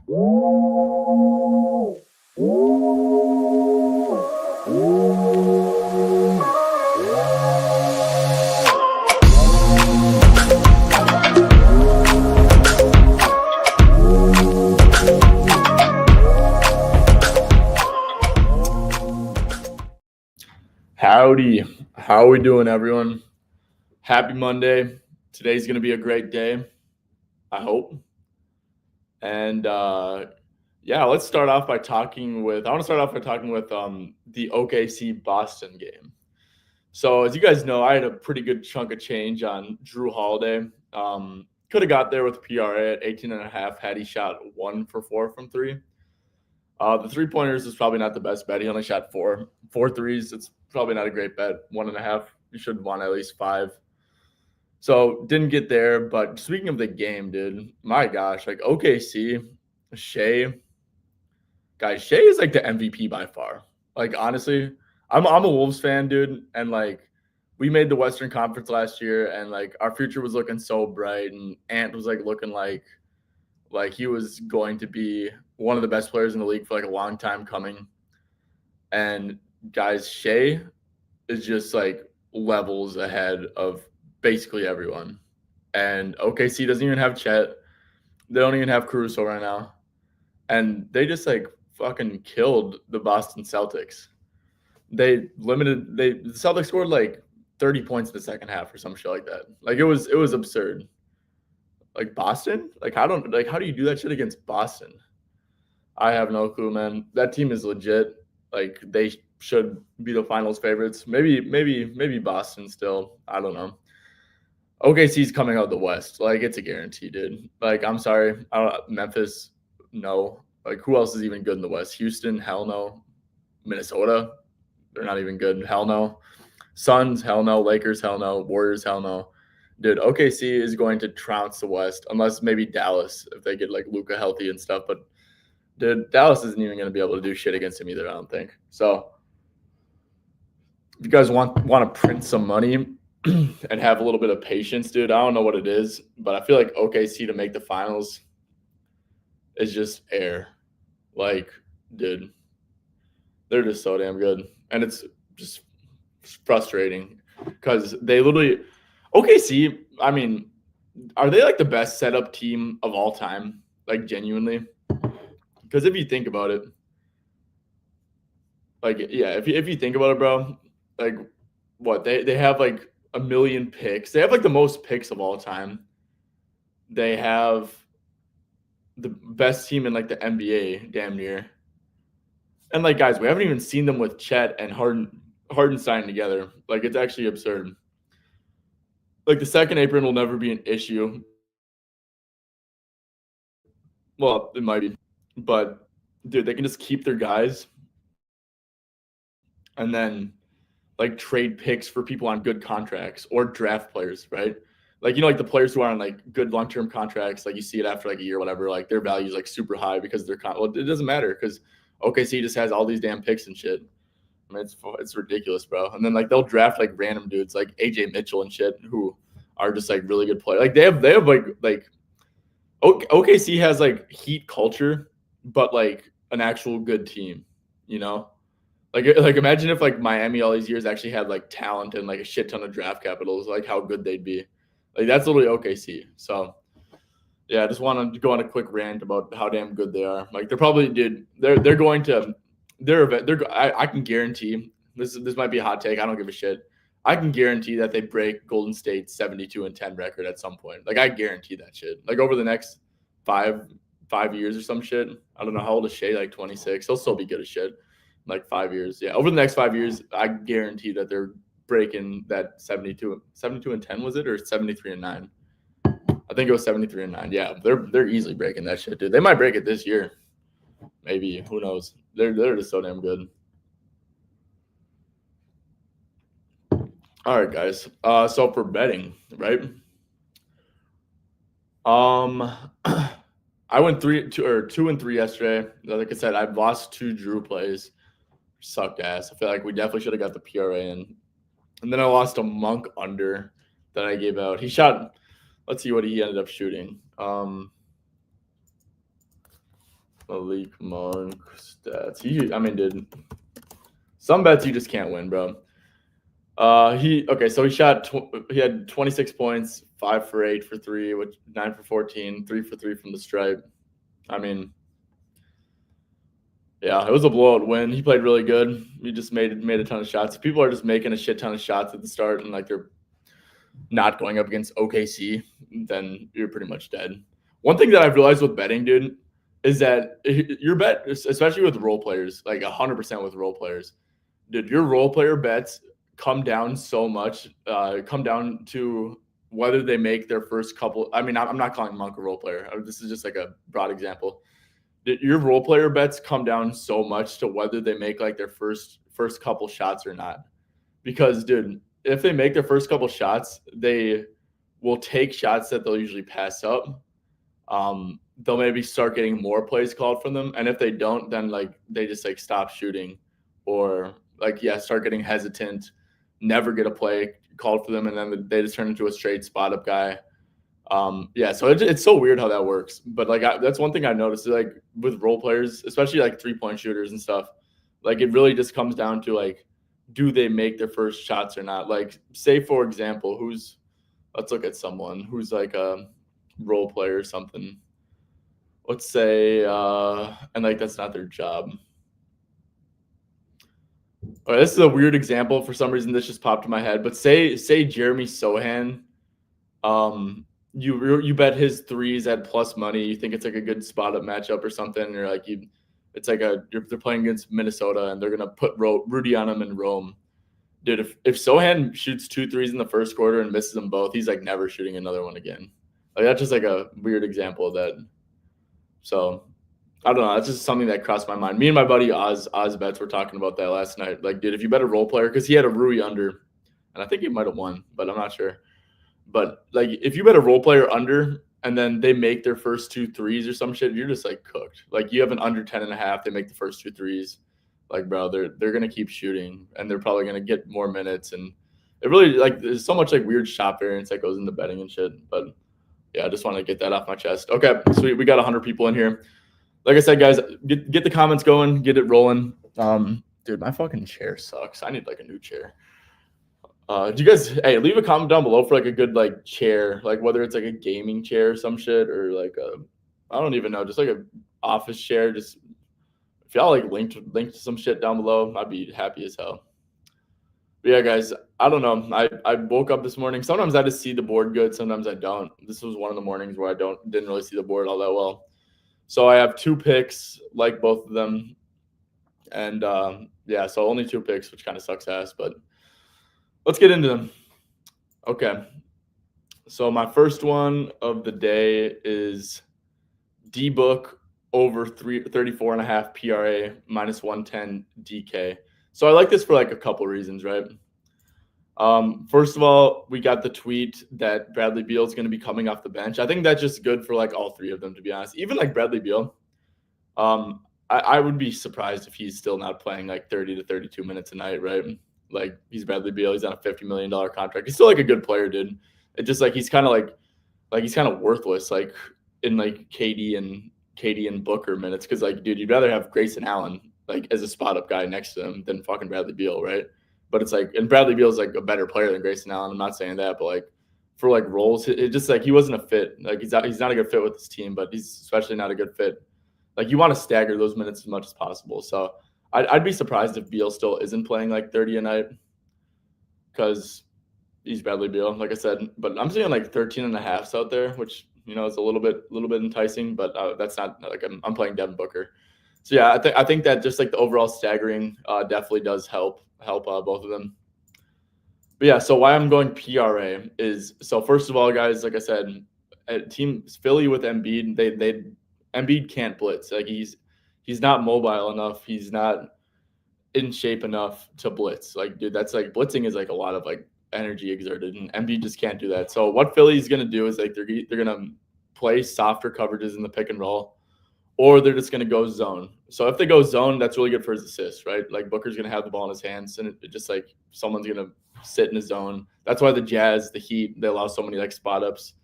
Howdy. How are we doing, everyone? Happy Monday. Today's going to be a great day, I hope. And yeah, let's start off by talking with the OKC Boston game. So, as you guys know, I had a pretty good chunk of change on Drew Holiday. Could have got there with PRA at 18.5 had he shot 1 for 4 from 3. The 3-pointers is probably not the best bet. He only shot four threes. It's probably not a great bet. 1.5. You should want at least 5. So didn't get there. But speaking of the game, dude, my gosh, like OKC, Shea is like the MVP by far. Like honestly, I'm a Wolves fan, dude, and like we made the Western Conference last year, and like our future was looking so bright, and Ant was like looking like he was going to be one of the best players in the league for like a long time coming. And guys, Shea is just like levels ahead of basically everyone. And OKC doesn't even have Chet. They don't even have Caruso right now. And they just like fucking killed the Boston Celtics. The Celtics scored like 30 points in the second half or some shit like that. Like it was absurd. Like Boston? Like how do you do that shit against Boston? I have no clue, man. That team is legit. Like they should be the finals favorites. Maybe Boston still. I don't know. OKC's coming out the West. Like it's a guarantee, dude. Like I'm sorry. Memphis, no. Like who else is even good in the West? Houston, hell no. Minnesota, they're not even good. Hell no. Suns, hell no. Lakers, hell no. Warriors, hell no. Dude, OKC is going to trounce the West, unless maybe Dallas if they get like Luka healthy and stuff. But dude, Dallas isn't even going to be able to do shit against him either, I don't think. So if you guys want to print some money and have a little bit of patience, dude, I don't know what it is, but I feel like OKC to make the finals is just air. Like, dude, they're just so damn good. And it's just frustrating because they literally OKC, I mean, are they like the best setup team of all time? Like genuinely? Because if you think about it, like yeah, if you think about it, bro, like what they have like a million picks. They have like the most picks of all time. They have the best team in like the NBA, damn near. And like guys, we haven't even seen them with Chet and Hardenstein together. Like it's actually absurd. Like the second apron will never be an issue. Well, it might be, but dude, they can just keep their guys and then like trade picks for people on good contracts or draft players, right? Like like the players who are on like good long-term contracts, like you see it after like a year, whatever, like their value is like super high because well, it doesn't matter because OKC just has all these damn picks and shit. I mean, it's ridiculous, bro. And then like they'll draft like random dudes like AJ Mitchell and shit who are just like really good players. Like they have like OKC has like Heat culture, but like an actual good team, you know? Like imagine if like Miami all these years actually had like talent and like a shit ton of draft capitals, like how good they'd be. Like that's literally OKC. So yeah, I just want to go on a quick rant about how damn good they are. Like they're probably they're going to I can guarantee this might be a hot take. I don't give a shit. I can guarantee that they break Golden State's 72-10 record at some point. Like I guarantee that shit. Like over the next five years or some shit. I don't know how old is Shea, like 26. He'll still be good as shit. Like 5 years. Yeah. Over the next 5 years, I guarantee that they're breaking that 72-10 was it or 73-9? I think it was 73-9. Yeah, they're easily breaking that shit, dude. They might break it this year. Maybe. Who knows? They're just so damn good. All right, guys. So for betting, right? I went 2 and 3 yesterday. Like I said, I've lost 2 Drew plays. Sucked ass. I feel like we definitely should have got the PRA in. And then I lost a Monk under that I gave out. He shot, let's see what he ended up shooting. Malik Monk stats. Dude, some bets you just can't win, bro. He had 26 points, 5 for 8 for 3, which 9 for 14, 3 for 3 from the stripe. I mean, yeah, it was a blowout win. He played really good. He just made a ton of shots. If people are just making a shit ton of shots at the start and like they're not going up against OKC, then you're pretty much dead. One thing that I've realized with betting, dude, is that your bet, especially with role players, like 100% with role players, dude, your role player bets come down so much, come down to whether they make their first couple. I mean, I'm not calling Monk a role player. This is just like a broad example. Your role player bets come down so much to whether they make like their first couple shots or not. Because, dude, if they make their first couple shots, they will take shots that they'll usually pass up. They'll maybe start getting more plays called from them, and if they don't, then like they just like stop shooting, or like start getting hesitant, never get a play called for them, and then they just turn into a straight spot up guy. So it's so weird how that works. But like that's one thing I noticed, like with role players, especially like 3-point shooters and stuff. Like it really just comes down to like, do they make their first shots or not? Like, say for example, let's look at someone who's like a role player or something. Let's say, and like that's not their job. All right, this is a weird example. For some reason, this just popped in my head. But say Jeremy Sohan, you bet his threes at plus money. You think it's like a good spot up matchup or something, or like they're playing against Minnesota and they're gonna put Rudy on him in Rome. Dude, if Sohan shoots 2 threes in the first quarter and misses them both, he's like never shooting another one again. Like that's just like a weird example of that. So I don't know. That's just something that crossed my mind. Me and my buddy Oz Betts were talking about that last night. Like, dude, if you bet a role player, because he had a Rui under, and I think he might have won, but I'm not sure. But like, if you bet a role player under and then they make their first 2 threes or some shit, you're just like cooked. Like you have an under 10.5, they make the first 2 threes. Like, bro, they're gonna keep shooting and they're probably gonna get more minutes. And it really like there's so much like weird shot variance that goes into betting and shit. But yeah, I just want to get that off my chest. Okay, sweet. We got 100 people in here. Like I said, guys, get the comments going, get it rolling. Dude, my fucking chair sucks. I need like a new chair. Do you guys, leave a comment down below for like a good like chair, like whether it's like a gaming chair or some shit, or like I don't even know, just like a office chair. Just if y'all like link to some shit down below, I'd be happy as hell. But yeah, guys, I don't know. I woke up this morning. Sometimes I just see the board good, sometimes I don't. This was one of the mornings where I didn't really see the board all that well. So I have 2 picks, like both of them. And so only 2 picks, which kind of sucks ass, but let's get into them. Okay. So my first one of the day is D-Book over 34.5 PRA minus 110 DK. So I like this for like a couple reasons, right? First of all, we got the tweet that Bradley Beal is going to be coming off the bench. I think that's just good for like all 3 of them, to be honest. Even like Bradley Beal, I would be surprised if he's still not playing like 30 to 32 minutes a night, right? Like he's Bradley Beal. He's on a $50 million contract. He's still like a good player, dude. It's just like he's kind of worthless, like in like KD and Booker minutes, because like, dude, you'd rather have Grayson Allen like as a spot up guy next to him than fucking Bradley Beal, right? But it's like, and Bradley Beal is like a better player than Grayson Allen. I'm not saying that, but like for like roles, it just like he wasn't a fit. Like he's not a good fit with this team, but he's especially not a good fit. Like you want to stagger those minutes as much as possible. So I'd be surprised if Beal still isn't playing like 30 a night, because he's Bradley Beal, like I said. But I'm seeing like 13.5s out there, which is a little bit enticing, but that's not like I'm playing Devin Booker. So yeah, I think that just like the overall staggering definitely does help both of them. But yeah, so why I'm going PRA is, so first of all, guys, like I said, team Philly with Embiid, they Embiid can't blitz. Like he's not mobile enough. He's not in shape enough to blitz. Like, dude, that's like blitzing is like a lot of like energy exerted, and Embiid just can't do that. So what Philly's gonna do is like they're gonna play softer coverages in the pick and roll, or they're just gonna go zone. So if they go zone, that's really good for his assists, right? Like Booker's gonna have the ball in his hands, and it just like someone's gonna sit in his zone. That's why the Jazz, the Heat, they allow so many like spot ups,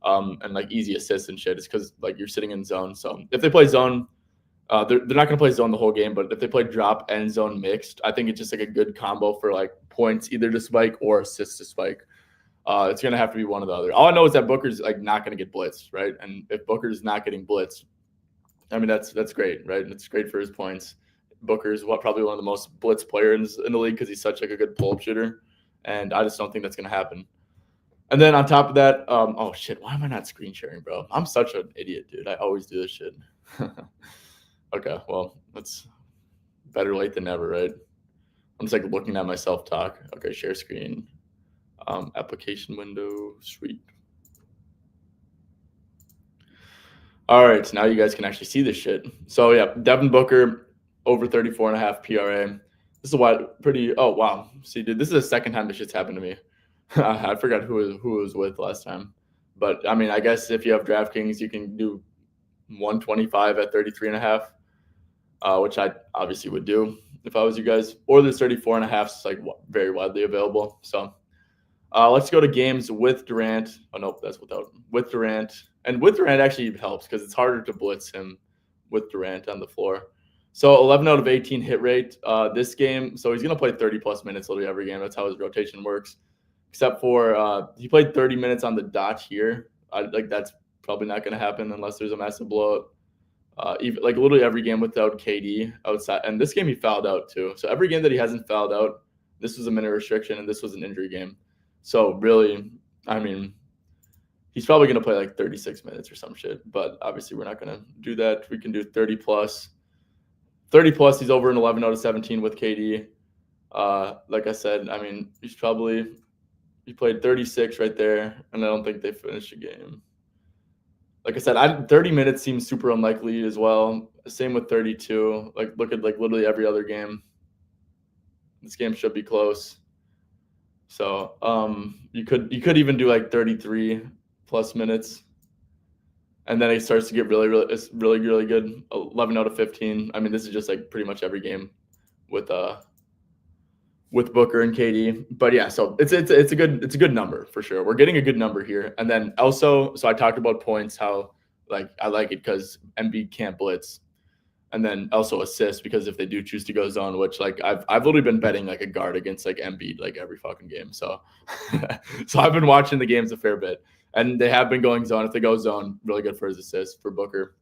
and like easy assists and shit. It's because like you're sitting in zone. So if they play zone, They're not going to play zone the whole game, but if they play drop and zone mixed, I think it's just like a good combo for like points either to spike or assists to spike. It's going to have to be one or the other. All I know is that Booker's like not going to get blitzed, right? And if Booker's not getting blitzed, I mean that's great, right? And it's great for his points. Booker's probably one of the most blitz players in the league because he's such like a good pull-up shooter, and I just don't think that's going to happen. And then on top of that, oh shit, why am I not screen sharing, bro? I'm such an idiot, dude. I always do this shit. Okay, well, that's better late than never, right? I'm just like looking at myself talk. Okay, share screen. Application window, sweet. All right, so now you guys can actually see this shit. So yeah, Devin Booker over 34.5 PRA. This is what pretty. Oh wow, see, dude, this is the second time this shit's happened to me. I forgot who it was with last time, but I mean, I guess if you have DraftKings, you can do 125 at 33.5, which I obviously would do if I was you guys. Or there's 34.5, is like very widely available. So let's go to games with Durant. Oh nope, that's without with Durant. And with Durant actually helps because it's harder to blitz him with Durant on the floor. So 11 out of 18 hit rate this game. So he's going to play 30 plus minutes literally every game. That's how his rotation works. Except for he played 30 minutes on the dot here. Like that's probably not going to happen unless there's a massive blowout. Even like literally every game without KD outside. And this game he fouled out too. So every game that he hasn't fouled out, this was a minute restriction and this was an injury game. So really, I mean, he's probably going to play like 36 minutes or some shit. But obviously we're not going to do that. We can do 30 plus. 30 plus, he's over an 11 out of 17 with KD. Like I said, I mean, he played 36 right there, and I don't think they finished the game. Like I said, 30 minutes seems super unlikely as well. Same with 32. Like look at like literally every other game. This game should be close. So you could even do like 33 plus minutes. And then it starts to get really good. 11 out of 15. I mean, this is just like pretty much every game with Booker and KD. But yeah, so it's a good number for sure. We're getting a good number here. And then also, so I talked about points, how like I like it because Embiid can't blitz. And then also assists because if they do choose to go zone, which like I've literally been betting like a guard against like Embiid like every fucking game. So so I've been watching the games a fair bit. And they have been going zone. If they go zone, really good for his assists for Booker.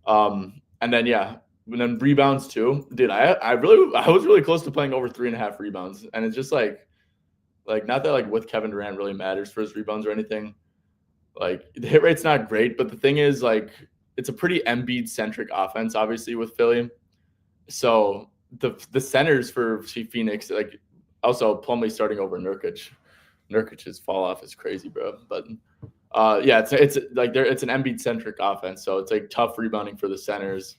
And then yeah, and then rebounds too. Dude, I was really close to playing over 3.5 rebounds. And it's just like not that like with Kevin Durant really matters for his rebounds or anything. Like the hit rate's not great, but the thing is like it's a pretty Embiid centric offense, obviously with Philly. So the centers for Phoenix, like also Plumlee starting over Nurkic. Nurkic's fall off is crazy, bro. But yeah, it's like it's an Embiid centric offense, so it's like tough rebounding for the centers.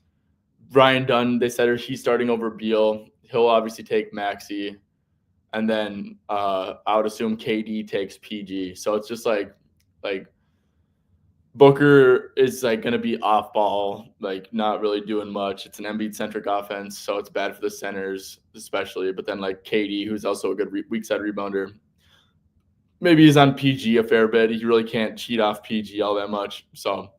Ryan Dunn, they said he's starting over Beal. He'll obviously take Maxey, and then I would assume KD takes PG. So it's just like Booker is like going to be off ball, like not really doing much. It's an Embiid centric offense, so it's bad for the centers especially. But then like KD, who's also a good weak side rebounder. Maybe he's on PG a fair bit. He really can't cheat off PG all that much. So,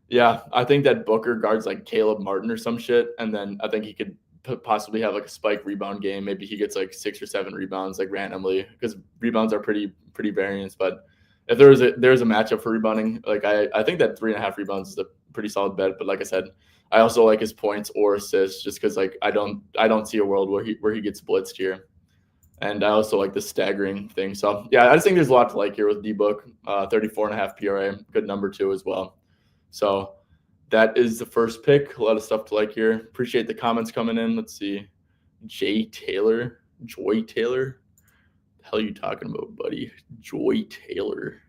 yeah, I think that Booker guards like Caleb Martin or some shit. And then I think he could possibly have like a spike rebound game. Maybe he gets like 6 or 7 rebounds like randomly because rebounds are pretty variance. But if there's a matchup for rebounding, like I think that 3.5 rebounds is a pretty solid bet. But like I said, I also like his points or assists just because like I don't see a world where he gets blitzed here. And I also like the staggering thing. So, yeah, I just think there's a lot to like here with D-Book. 34.5 PRA, good number too as well. So that is the first pick. A lot of stuff to like here. Appreciate the comments coming in. Let's see. Joy Taylor. The hell are you talking about, buddy? Joy Taylor.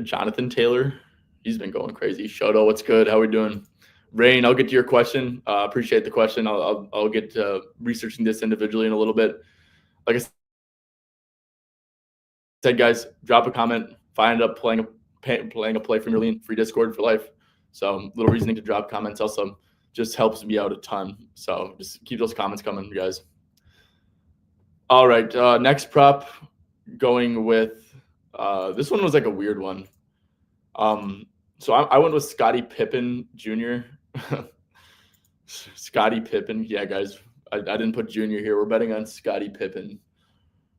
Jonathan Taylor. He's been going crazy. Shoto, what's good? How we doing? Rain, I'll get to your question. Appreciate the question. I'll get to researching this individually in a little bit. Like I said, guys, drop a comment. If I end up playing a play from your lean, free Discord for life. So little reasoning to drop comments also just helps me out a ton. So just keep those comments coming, guys. All right, next prop, going with this one was like a weird one. So I went with Scottie Pippen Jr. Scottie Pippen. Yeah, guys, I didn't put Junior here. We're betting on Scottie Pippen.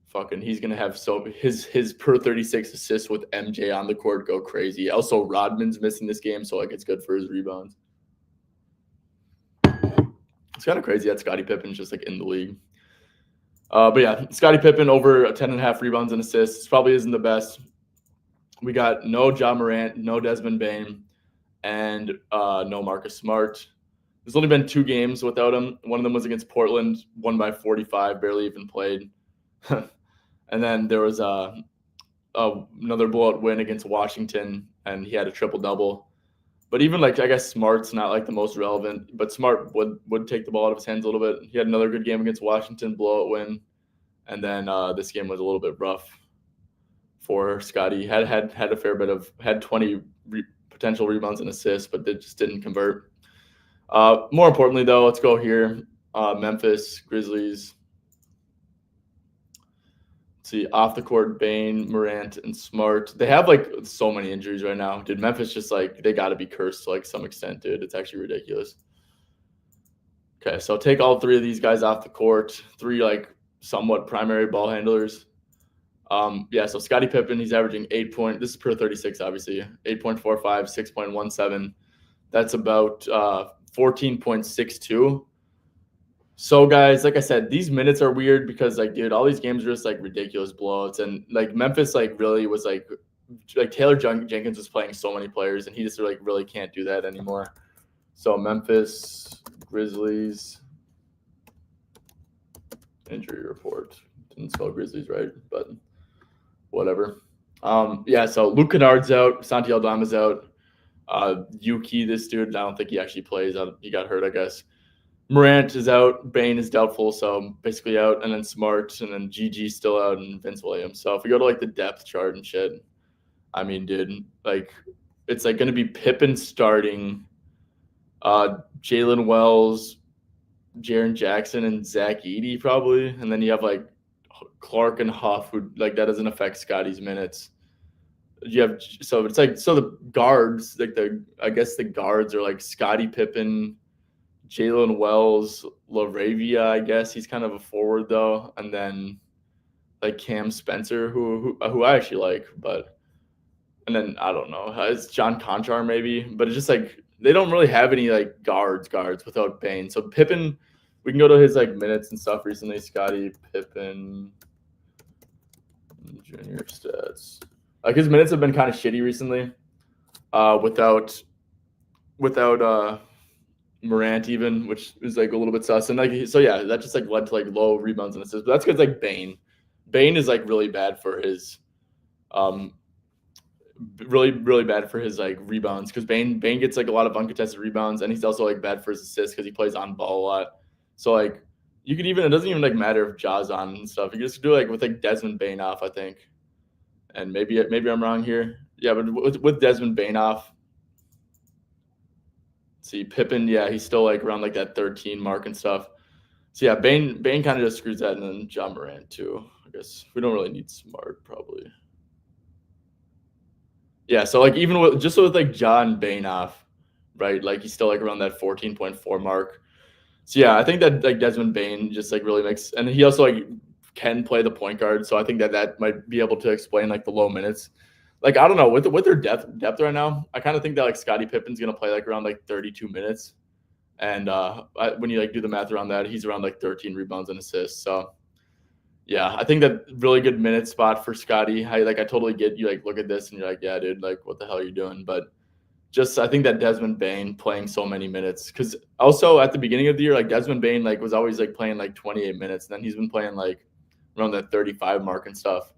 Fucking, he's gonna have his per 36 assists with MJ on the court go crazy. Also, Rodman's missing this game, so like it's good for his rebounds. It's kind of crazy that Scottie Pippen's just like in the league. But yeah, Scottie Pippen over 10.5 rebounds and assists probably isn't the best. We got no Ja Morant, no Desmond Bane, and no Marcus Smart. There's only been 2 games without him. One of them was against Portland, won by 45, barely even played. And then there was another blowout win against Washington, and he had a triple-double. But even like I guess Smart's not like the most relevant, but Smart would take the ball out of his hands a little bit. He had another good game against Washington, blowout win, and then this game was a little bit rough for Scottie. Had a fair bit of 20 potential rebounds and assists, but it just didn't convert. More importantly, though, let's go here. Memphis Grizzlies. See, off the court, Bane, Morant, and Smart. They have like so many injuries right now. Dude, Memphis just like they got to be cursed to like some extent, dude. It's actually ridiculous. Okay, so take all 3 of these guys off the court. 3 like somewhat primary ball handlers. Yeah, so Scottie Pippen, he's averaging 8 point. This is per 36, obviously. 8.45, 6.17. That's about 14.62. So, guys, like I said, these minutes are weird because, like, dude, all these games are just, like, ridiculous blowouts. And, like, Memphis, like, really was, like Taylor Jenkins was playing so many players, and he just, like, really can't do that anymore. So, Memphis Grizzlies injury report. Didn't spell Grizzlies right, but whatever. Yeah, so Luke Kennard's out. Santi Aldama's out. Yuki, this dude, I don't think he actually plays. He got hurt, I guess. Morant is out. Bane is doubtful, so basically out. And then Smart, and then GG still out, and Vince Williams. So if we go to like the depth chart and shit, I mean, dude, like it's like going to be Pippen starting, Jalen Wells, Jaren Jackson, and Zach Edey probably, and then you have like Clark and Huff, who like that doesn't affect Scottie's minutes. You have so it's like so the guards like I guess the guards are like Scottie Pippen, Jalen Wells, LaRavia, I guess he's kind of a forward though, and then like Cam Spencer, who I actually like, but and then I don't know, it's John Conchar maybe, but it's just like they don't really have any like guards without Bane. So Pippen, we can go to his like minutes and stuff recently. Scottie Pippen junior stats. Like his minutes have been kind of shitty recently, without Morant even, which is like a little bit sus. And like so yeah, that just like led to like low rebounds and assists. But that's because like Bane is like really bad for his really bad for his like rebounds because Bane gets like a lot of uncontested rebounds, and he's also like bad for his assists because he plays on ball a lot. So like you could even, it doesn't even like matter if Ja's on and stuff. You just do like with like Desmond Bane off, I think. And maybe I'm wrong here. Yeah, but with Desmond Bane off, see Pippen, yeah, he's still like around like that 13 mark and stuff. So yeah, Bane kind of just screws that, and then Ja Morant too. I guess we don't really need Smart probably. Yeah, so like even with like John Bane off, right? Like he's still like around that 14.4 mark. So yeah, I think that like Desmond Bane just like really makes, and he also like can play the point guard. So I think that might be able to explain like the low minutes. Like I don't know with their depth right now. I kind of think that like Scottie Pippen's gonna play like around like 32 minutes, and when you like do the math around that, he's around like 13 rebounds and assists. So yeah, I think that really good minute spot for Scottie. I totally get you like look at this and you're like, yeah, dude, like what the hell are you doing? But just I think that Desmond Bane playing so many minutes, because also at the beginning of the year, like Desmond Bane like was always like playing like 28 minutes, and then he's been playing like around that 35 mark and stuff.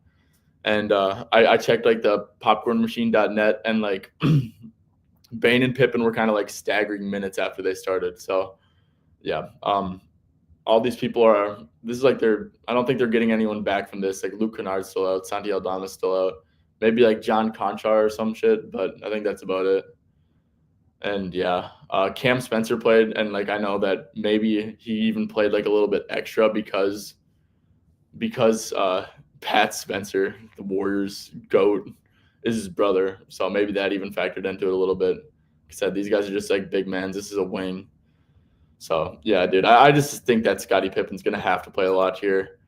And I checked like the popcornmachine.net, and like Bane and Pippen were kind of like staggering minutes after they started. So yeah, all these people this is like I don't think they're getting anyone back from this. Like Luke Kennard's still out, Santi Aldama's still out, maybe like John Conchar or some shit, but I think that's about it. And yeah, Cam Spencer played, and like I know that maybe he even played like a little bit extra because Pat Spencer, the Warriors GOAT, is his brother. So maybe that even factored into it a little bit. Like I said, these guys are just like big men. This is a wing. So yeah, dude, I just think that Scottie Pippen's gonna have to play a lot here.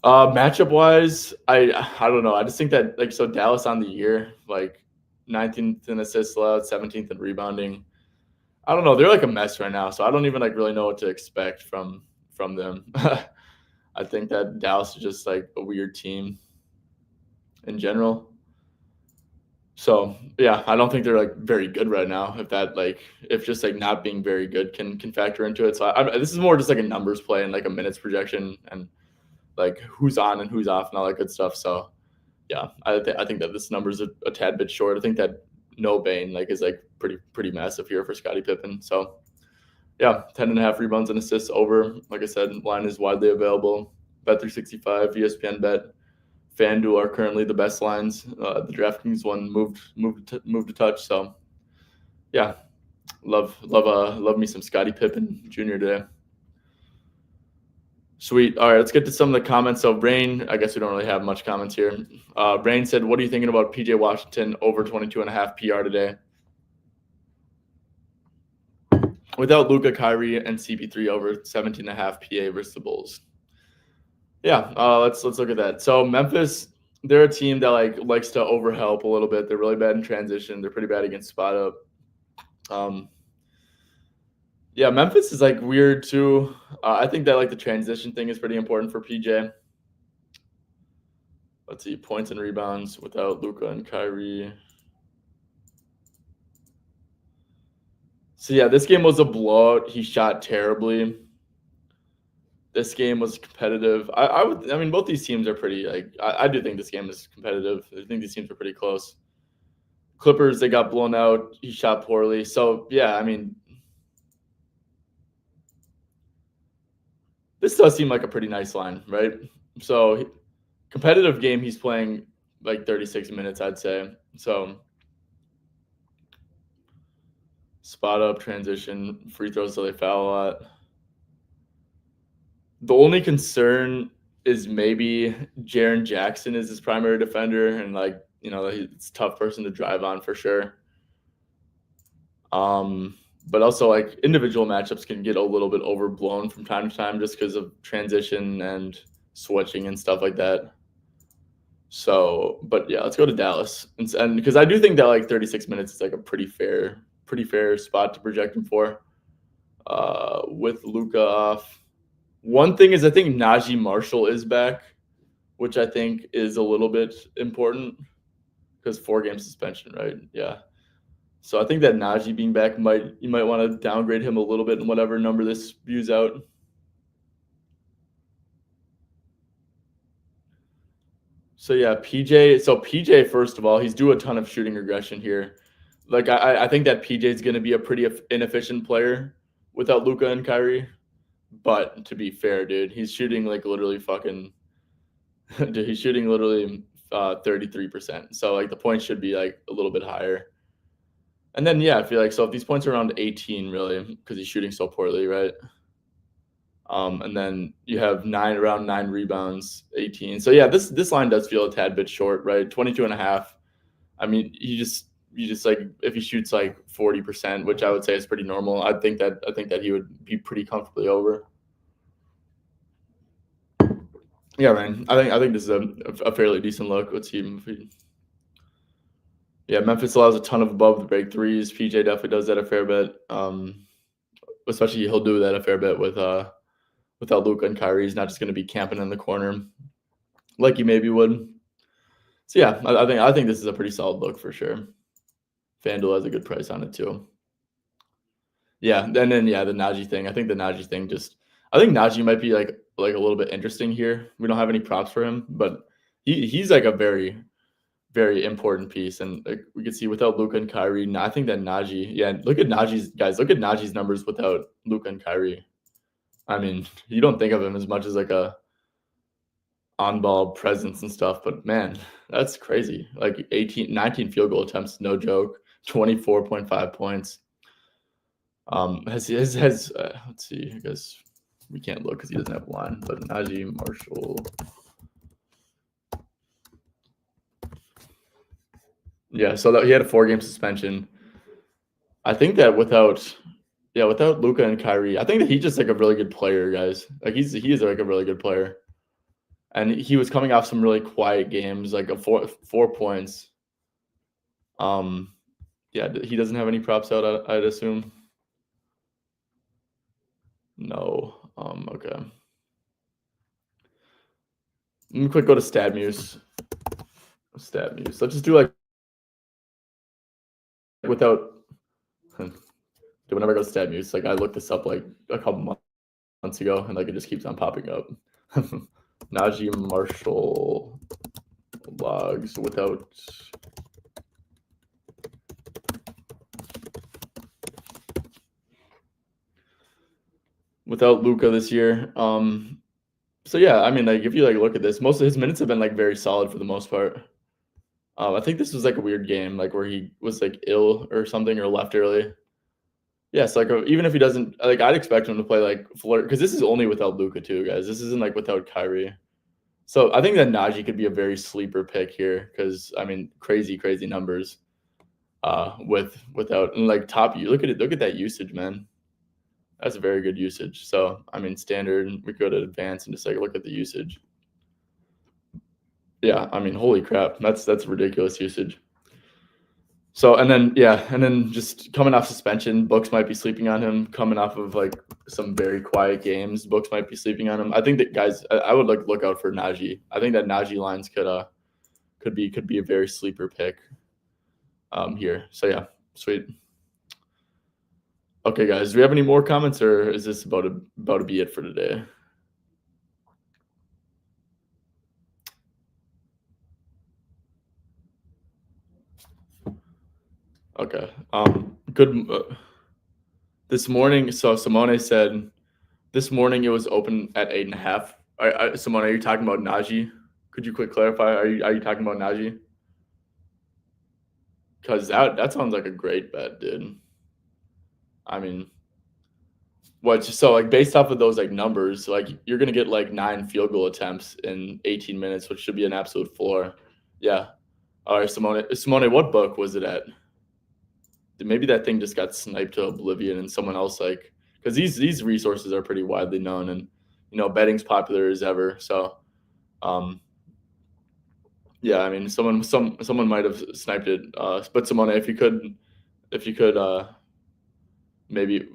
Matchup wise, I don't know. I just think that like so Dallas on the year, like 19th in assists allowed, 17th in rebounding. I don't know. They're like a mess right now, so I don't even like really know what to expect from them. I think that Dallas is just like a weird team in general. So yeah, I don't think they're like very good right now. If just like not being very good can factor into it. So this is more just like a numbers play and like a minutes projection and like who's on and who's off and all that good stuff. So yeah, I think that this number is a tad bit short. I think that no Bane like is like pretty massive here for Scottie Pippen. So yeah, 10.5 rebounds and assists over. Like I said, line is widely available. Bet365, ESPN Bet, FanDuel are currently the best lines. The DraftKings one moved to touch. So yeah, love me some Scottie Pippen Jr. today. Sweet. All right, let's get to some of the comments. So Brain, I guess we don't really have much comments here. Brain said, what are you thinking about PJ Washington over 22.5 PR today? Without Luka, Kyrie, and CP3 over 17.5 PA versus the Bulls. Yeah, let's look at that. So Memphis, they're a team that likes to overhelp a little bit. They're really bad in transition. They're pretty bad against spot up. Yeah, Memphis is like weird too. I think that like the transition thing is pretty important for PJ. Let's see, points and rebounds without Luka and Kyrie. So yeah, this game was a blowout. He shot terribly. This game was competitive. I mean, both these teams are pretty like. I do think this game is competitive. I think these teams are pretty close. Clippers, they got blown out. He shot poorly. So yeah, I mean, this does seem like a pretty nice line, right? So competitive game, he's playing like 36 minutes, I'd say. So spot up, transition, free throws, so they foul a lot. The only concern is maybe Jaren Jackson is his primary defender, and like it's a tough person to drive on for sure. But also like individual matchups can get a little bit overblown from time to time just because of transition and switching and stuff like that. So, but yeah, let's go to Dallas, and because I do think that like 36 minutes is like a pretty fair spot to project him for. With Luka off. One thing is I think Najee Marshall is back, which I think is a little bit important because 4-game suspension, right? Yeah. So I think that Najee being back you might want to downgrade him a little bit in whatever number this views out. So yeah, PJ. So PJ, first of all, he's due a ton of shooting regression here. Like I think that PJ is going to be a pretty inefficient player without Luka and Kyrie. But to be fair, dude, he's shooting like literally fucking. Dude, he's shooting literally 33%. So like the points should be like a little bit higher. And then yeah, I feel like so if these points are around 18, really, because he's shooting so poorly, right? And then you have around 9 rebounds, 18. So yeah, this line does feel a tad bit short, right? 22.5. I mean, you just like if he shoots like 40%, which I would say is pretty normal. I think that he would be pretty comfortably over. Yeah, man. I think this is a fairly decent look. Let's see. Yeah, Memphis allows a ton of above the break threes. PJ definitely does that a fair bit. Especially he'll do that a fair bit without Luka and Kyrie. He's not just going to be camping in the corner like he maybe would. So yeah, I think this is a pretty solid look for sure. FanDuel has a good price on it too. Yeah, and then the Najee thing. I think the Najee thing I think Najee might be like a little bit interesting here. We don't have any props for him, but he's like a very, very important piece. And like we can see without Luka and Kyrie, I think that Najee, look at Najee's numbers without Luka and Kyrie. I mean, you don't think of him as much as like a on-ball presence and stuff, but man, that's crazy. Like 19 field goal attempts, no joke. 24.5 points. Let's see, I guess we can't look because he doesn't have line, but Najee Marshall. Yeah, so that he had a 4-game suspension. I think that without Luca and Kyrie, I think that he's just like a really good player, guys. Like he is like a really good player. And he was coming off some really quiet games, like a 4 points. Um, yeah, he doesn't have any props out, I'd assume. No. Okay. Let me quick go to StatMuse. StatMuse. Let's just do like without. Whenever I go to StatMuse, like I looked this up like a couple months ago, and like it just keeps on popping up. Najee Marshall logs without Luca this year. So yeah, I mean, like if you like look at this, most of his minutes have been like very solid for the most part. I think this was like a weird game, like where he was like ill or something or left early. Yes, like even if he doesn't, like I'd expect him to play like flirt because this is only without Luca too, guys. This isn't like without Kyrie. So I think that Najee could be a very sleeper pick here because I mean, crazy numbers. Without and like top you look at that usage, man. That's a very good usage. So I mean, standard. We go to advanced and just like look at the usage. Yeah, I mean, holy crap, that's ridiculous usage. So and then just coming off suspension, books might be sleeping on him. Coming off of like some very quiet games, books might be sleeping on him. I think that guys, I would like look out for Najee. I think that Najee lines could be a very sleeper pick here. So yeah, sweet. Okay, guys, do we have any more comments, or is this about to be it for today? Okay. Good. This morning, so Simone said this morning it was open at 8.5. Simone, are you talking about Najee? Could you quick clarify? Are you talking about Najee? Because that sounds like a great bet, dude. I mean, what? So like based off of those like numbers, like you're gonna get like 9 field goal attempts in 18 minutes, which should be an absolute floor. Yeah. All right, Simone. Simone, what book was it at? Maybe that thing just got sniped to oblivion, and someone else like because these resources are pretty widely known, and betting's popular as ever. So, um, yeah, I mean, someone might have sniped it. But Simone, if you could maybe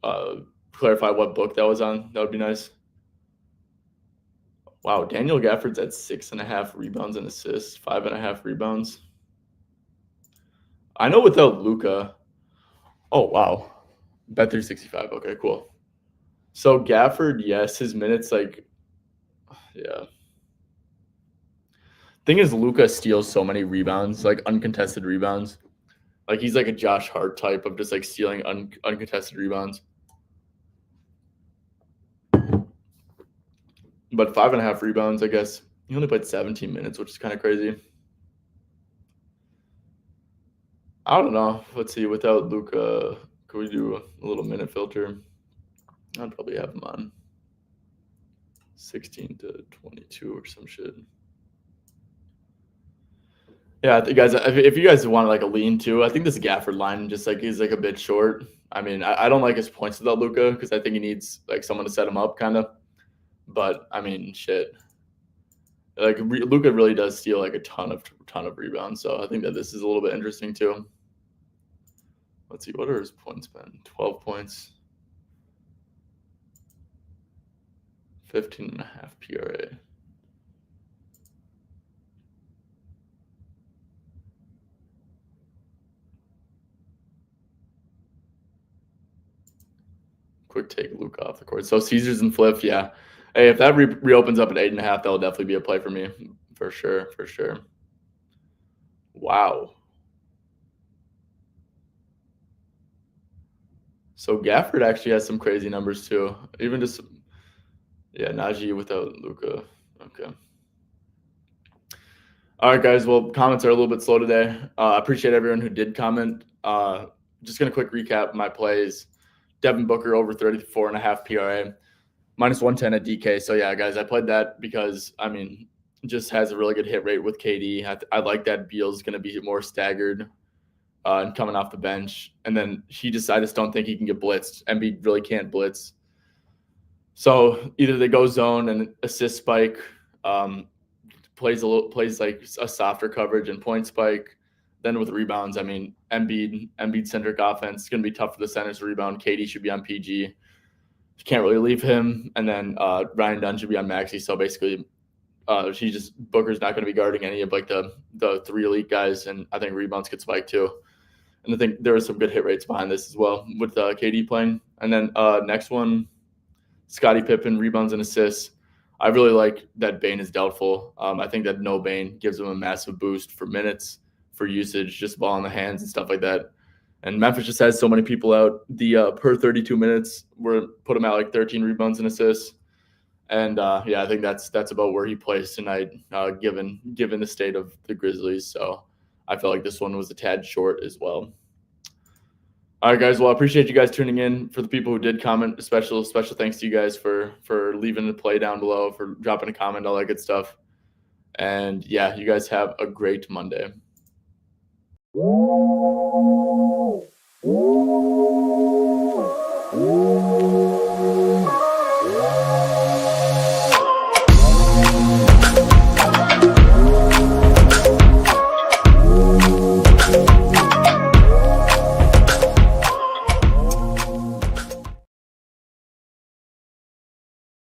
uh, clarify what book that was on, that would be nice. Wow, Daniel Gafford's at 6.5 rebounds and assists, 5.5 rebounds. I know without Luca. Oh wow, bet 365. Okay, cool. So Gafford, yes, his minutes like, yeah. Thing is, Luca steals so many rebounds, like uncontested rebounds. Like he's like a Josh Hart type of just like stealing uncontested rebounds. But 5.5 rebounds, I guess. He only played 17 minutes, which is kind of crazy. I don't know. Let's see. Without Luca, could we do a little minute filter? I'd probably have him on 16 to 22 or some shit. Yeah, guys, if you guys want like a lean too, I think this Gafford line just like is like a bit short. I mean, I don't like his points without Luca because I think he needs like someone to set him up, kind of. But I mean, shit. Like Luca really does steal like a ton of rebounds, so I think that this is a little bit interesting too. Let's see, what are his points been? 12 points, 15.5 PRA. Quick take Luke off the court. So Caesars and Flip, yeah. Hey, if that reopens up at 8.5, that'll definitely be a play for me, for sure, for sure. Wow. So Gafford actually has some crazy numbers too. Even just Najee without Luca. Okay. All right, guys. Well, comments are a little bit slow today. I appreciate everyone who did comment. Just gonna quick recap my plays. Devin Booker over 34.5 PRA, -110 at DK. So yeah, guys, I played that because I mean just has a really good hit rate with KD. I like that Beal's going to be more staggered and coming off the bench. And then I just don't think he can get blitzed. Embiid really can't blitz. So either they go zone and assist spike, plays like a softer coverage and point spike. Then with rebounds, I mean, Embiid centric offense is going to be tough for the centers to rebound. KD should be on PG. You can't really leave him. And then Ryan Dunn should be on Maxey. So basically, Booker's not going to be guarding any of like the three elite guys, and I think rebounds could spike too. And I think there was some good hit rates behind this as well with KD playing. And then next one, Scottie Pippen, rebounds and assists. I really like that Bane is doubtful. I think that no Bane gives him a massive boost for minutes, for usage, just ball in the hands and stuff like that. And Memphis just has so many people out. The per 32 minutes, we're put him at like 13 rebounds and assists. And I think that's about where he plays tonight, given the state of the Grizzlies. So I felt like this one was a tad short as well. All right, guys. Well, I appreciate you guys tuning in. For the people who did comment, special thanks to you guys for leaving the play down below, for dropping a comment, all that good stuff. And yeah, you guys have a great Monday.